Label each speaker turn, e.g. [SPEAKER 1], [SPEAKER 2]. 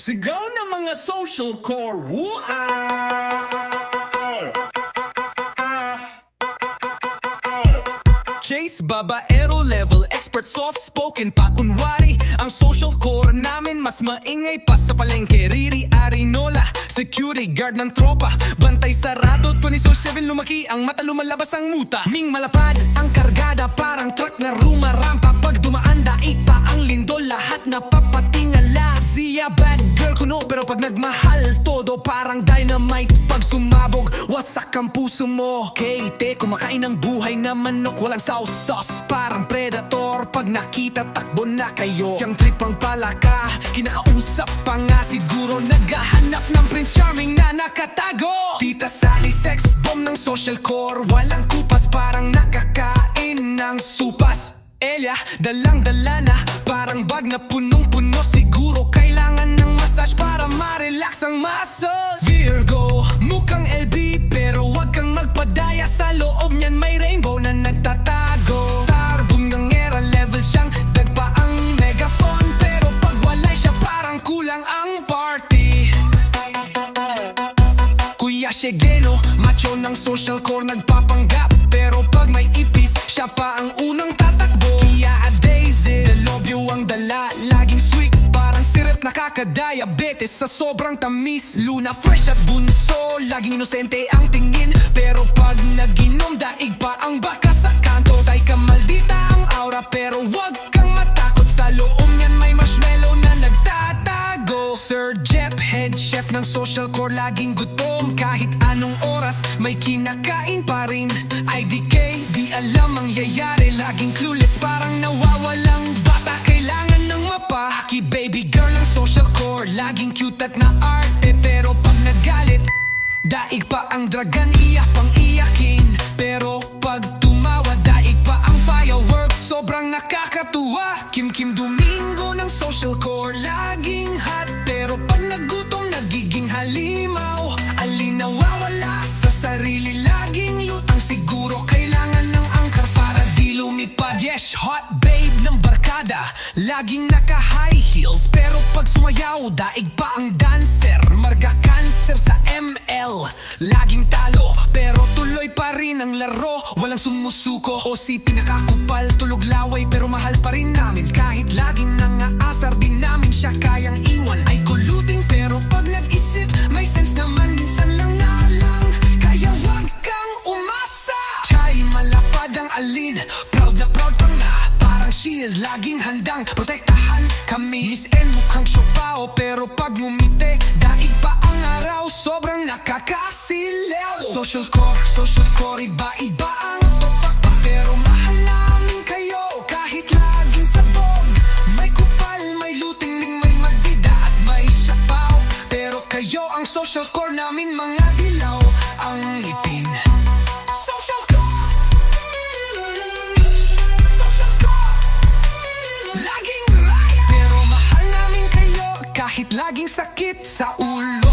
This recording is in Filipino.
[SPEAKER 1] Sigaw ng mga social core. Chase, babaero level, expert soft-spoken pa kunwari. Ang social core namin mas maingay pa sa palengke. Riri Arinola, security guard ng tropa. Bantay sarado, 24/7 lumaki ang mata, lumalabas ang muta. Ming malapad ang kargada, parang truck na rumarampa. Pag dumaan daig pa ang lindol, lahat napapatingala. Siya bad girl kuno, pero pag nagmahal todo parang dynamite. Pag sumabog, wasak ang puso mo. Kate, kumakain ng buhay na manok, walang sauce, parang predator. Pag nakita, takbo na kayo. Yang trip ang palaka, kinakausap pa nga siguro. Naghahanap ng Prince Charming na nakatago. Tita Sally, sex bomb ng social core. Walang kupas, parang nakakain ng supas. Elia, dalang-dala na, parang bag na punong-puno. Siguro kailangan ng massage para ma-relax ang muscles. Virgo, mukhang LB, pero wag kang magpadaya. Sa loob niyan may rainbow na nagtatago. Star, bunggangera, level siyang dagpa ang megaphone. Pero pag wala siya parang kulang ang party. Kuya Shigeno, macho ng social core, nagpapanggap. Pero pag may ipis, siya pa ang unang tatakbo. Kaya a Daisy, delobyo ang dala, laging sweet, parang syrup, nakaka-diabetes sa sobrang tamis. Luna, fresh at bunso, laging inosente ang tingin. Pero pag nag-inom, daig pa ang baka sa kanto. Psyka, maldita ang aura, pero wag kang matakot. Sa loob niyan may marshmallow na nagtatago. Sir Jeff, head chef ng social core, laging gutom. Kahit anong oras, may kinakain pa rin. IDK, di alam ang yayari, laging clueless, parang nawawalang bata. Kailangan ng mapa. Aki baby girl ang social core, laging cute at na-arte. Pero pag nagalit, daig pa ang dragon, iyak pang iyakin. Pero pag tumawa, daig pa ang fireworks, sobrang nakakatuwa. Kim Domingo ng social core, laging hot. Pero pag nagutom, nagiging halimaw. Alin nawawala sa sarili, laging lutang. Siguro kailangan ng angkar para di lumipad. Yes, hot babe ng barkada, laging naka-high heels. Pero pag sumayaw, daig pa ang dancer. Marga cancer sa ML, laging talo. Pero tuloy pa rin ang laro, walang sumusuko. O si pinakakupal, tulog laway, pero mahal pa rin namin. Kahit laging nangaasar, din namin siya kayang iwan. Ay kuluting, pero pag nag-isip, may sense naman, minsan lang na lang. Kaya wag kang umasa. Chay, malapad ang alin, proud na proud pa nga. Parang shield, laging handang protektahan kami. Miss N, mukhang siopao, pero pag ngumiti, daig pa ang araw, sobrang nakakasilaw. Social core, iba-iba ang topak pa. Pero mahal namin kayo, kahit laging sabog. May kupal, may luting, may magdida at may siapaw. Pero kayo ang social core namin, mga dilaw ang ngipin. Social core, social core, laging raya. Pero mahal namin kayo, kahit laging sakit sa ulo.